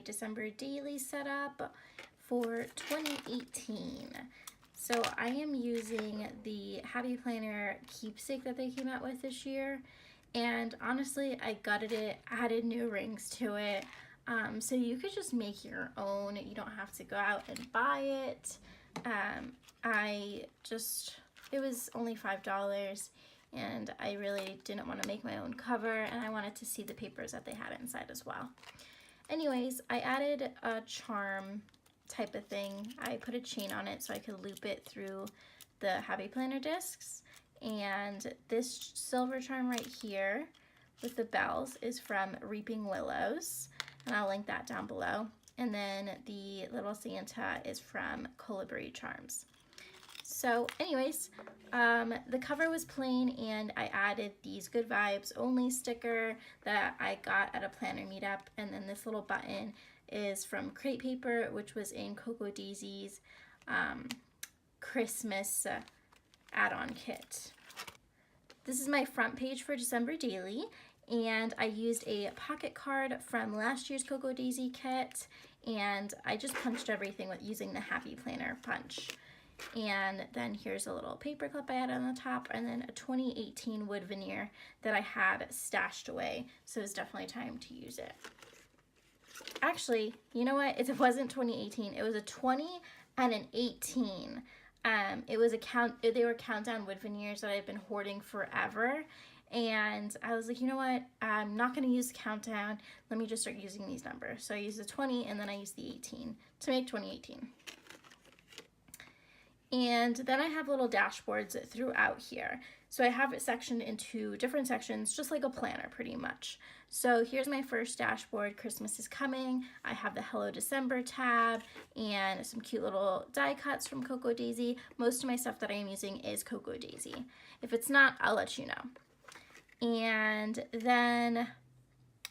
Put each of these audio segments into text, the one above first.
December daily setup for 2018. So I am using the Happy Planner Keepsake that they came out with this year. And honestly, I gutted it, added new rings to it. So you could just make your own. You don't have to go out and buy it. It was only $5 and I really didn't want to make my own cover, and I wanted to see the papers that they had inside as well. Anyways, I added a charm type of thing. I put a chain on it so I could loop it through the Happy Planner discs. And this silver charm right here with the bells is from Reaping Willows, and I'll link that down below. And then the little Santa is from Colibri Charms. So anyways, the cover was plain, and I added these Good Vibes Only sticker that I got at a planner meetup, and then this little button is from Crate Paper, which was in Cocoa Daisy's Christmas add-on kit. This is my front page for December daily, and I used a pocket card from last year's Cocoa Daisy kit, and I just punched everything with using the Happy Planner punch. And then here's a little paper clip I had on the top, and then a 2018 wood veneer that I had stashed away, so it's definitely time to use it. Actually, you know what? It wasn't 2018. It was a 20 and an 18. They were countdown wood veneers that I've been hoarding forever, and I was like, you know what? I'm not going to use the countdown. Let me just start using these numbers. So I used the 20 and then I used the 18 to make 2018. And then I have little dashboards throughout here. So I have it sectioned into different sections, just like a planner pretty much. So here's my first dashboard, Christmas is coming. I have the Hello December tab and some cute little die cuts from Cocoa Daisy. Most of my stuff that I am using is Cocoa Daisy. If it's not, I'll let you know. And then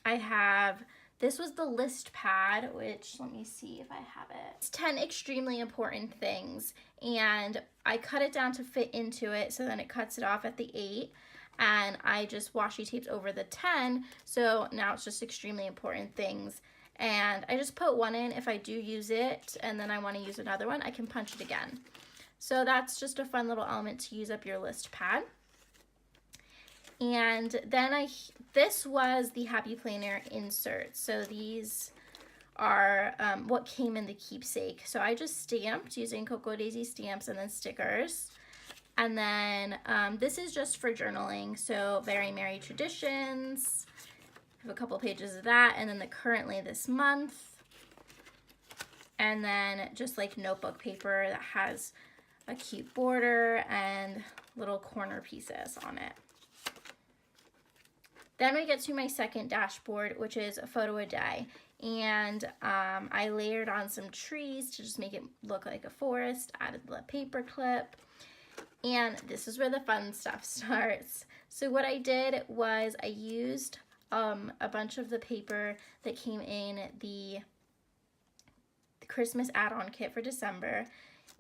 I have, this was the list pad, which let me see if I have it. It's 10 extremely important things, and I cut it down to fit into it, so then it cuts it off at the 8, and I just washi taped over the 10, so now it's just extremely important things. And I just put one in if I do use it, and then I want to use another one, I can punch it again. So that's just a fun little element to use up your list pad. And then this was the Happy Planner insert. So these are what came in the keepsake. So I just stamped using Cocoa Daisy stamps and then stickers. And then this is just for journaling. So Very Merry Traditions. I have a couple pages of that. And then the Currently This Month. And then just like notebook paper that has a cute border and little corner pieces on it. Then we get to my second dashboard, which is a photo a day. And I layered on some trees to just make it look like a forest, added the paper clip. And this is where the fun stuff starts. So what I did was I used a bunch of the paper that came in the Christmas add-on kit for December.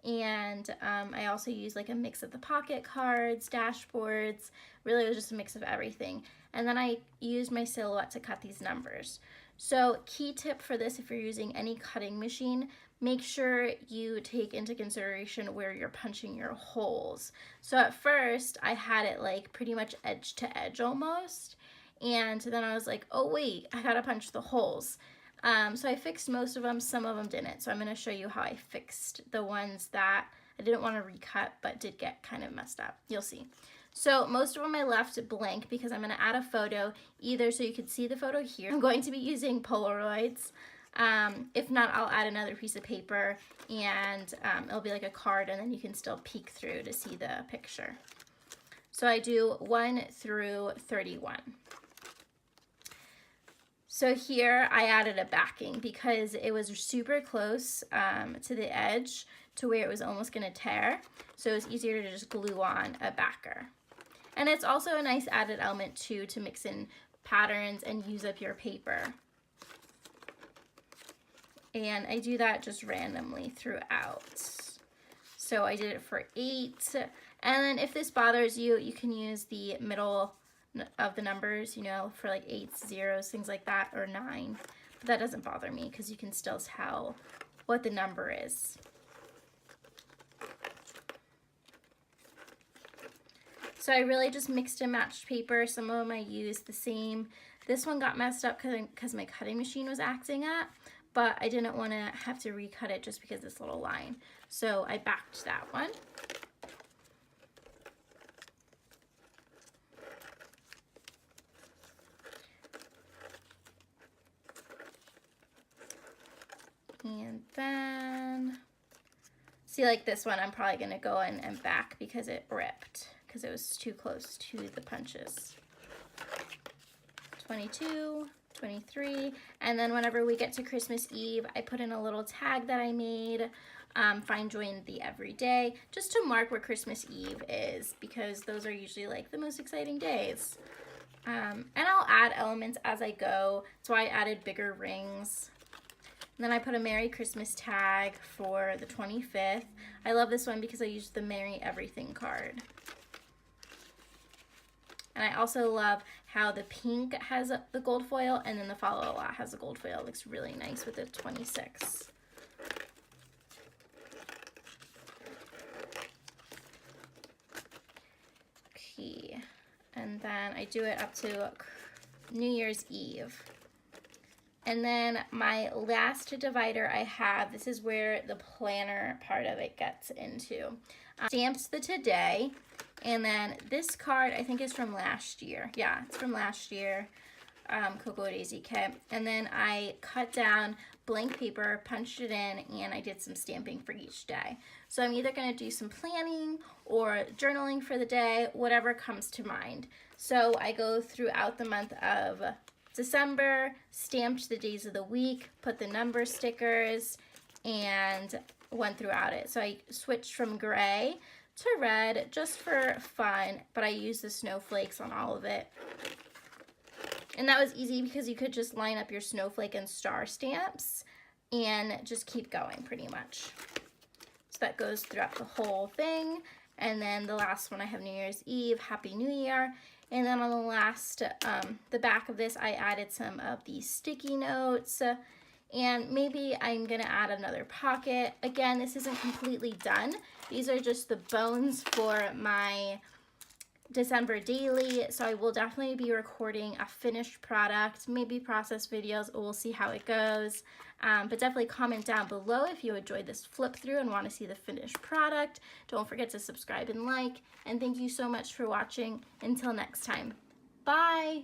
And I also used like a mix of the pocket cards, dashboards. Really, it was just a mix of everything. And then I used my Silhouette to cut these numbers. So key tip for this, if you're using any cutting machine, make sure you take into consideration where you're punching your holes. So at first I had it like pretty much edge to edge almost. And then I was like, oh wait, I gotta punch the holes. So I fixed most of them, some of them didn't. So I'm gonna show you how I fixed the ones that I didn't want to recut but did get kind of messed up. You'll see. So most of them I left blank because I'm gonna add a photo either so you can see the photo here. I'm going to be using Polaroids. If not, I'll add another piece of paper and it'll be like a card, and then you can still peek through to see the picture. So I do 1 through 31. So here I added a backing because it was super close to the edge to where it was almost gonna tear. So it was easier to just glue on a backer. And it's also a nice added element too to mix in patterns and use up your paper. And I do that just randomly throughout. So I did it for 8. And then if this bothers you, you can use the middle of the numbers, you know, for like 8s, 0s, things like that, or 9. that doesn't bother me because you can still tell what the number is. So I really just mixed and matched paper. Some of them I used the same. This one got messed up because my cutting machine was acting up, but I didn't want to have to recut it just because this little line. So I backed that one. And then, see, like this one, I'm probably gonna go in and back because it ripped, because it was too close to the punches. 22, 23, and then whenever we get to Christmas Eve, I put in a little tag that I made, find joy in the everyday, just to mark where Christmas Eve is, because those are usually like the most exciting days. And I'll add elements as I go, so I added bigger rings. And then I put a Merry Christmas tag for the 25th. I love this one because I used the Merry Everything card. And I also love how the pink has the gold foil, and then the Follow a Lot has the gold foil. It looks really nice with the 26. Okay, and then I do it up to New Year's Eve. And then my last divider I have, this is where the planner part of it gets into. Stamps the today, and then this card I think is from last year. Yeah, it's from last year, Cocoa Daisy kit. And then I cut down blank paper, punched it in, and I did some stamping for each day. So I'm either gonna do some planning or journaling for the day, whatever comes to mind. So I go throughout the month of December, stamped the days of the week, put the number stickers, and went throughout it. So I switched from gray to red just for fun, but I used the snowflakes on all of it. And that was easy because you could just line up your snowflake and star stamps and just keep going pretty much. So that goes throughout the whole thing. And then the last one I have New Year's Eve, Happy New Year. And then on the last, the back of this, I added some of these sticky notes, and maybe I'm gonna add another pocket. Again, this isn't completely done. These are just the bones for my December daily, so I will definitely be recording a finished product, maybe process videos. We'll see how it goes. But definitely comment down below if you enjoyed this flip through and want to see the finished product. Don't forget to subscribe and like, and thank you so much for watching. Until next time, bye!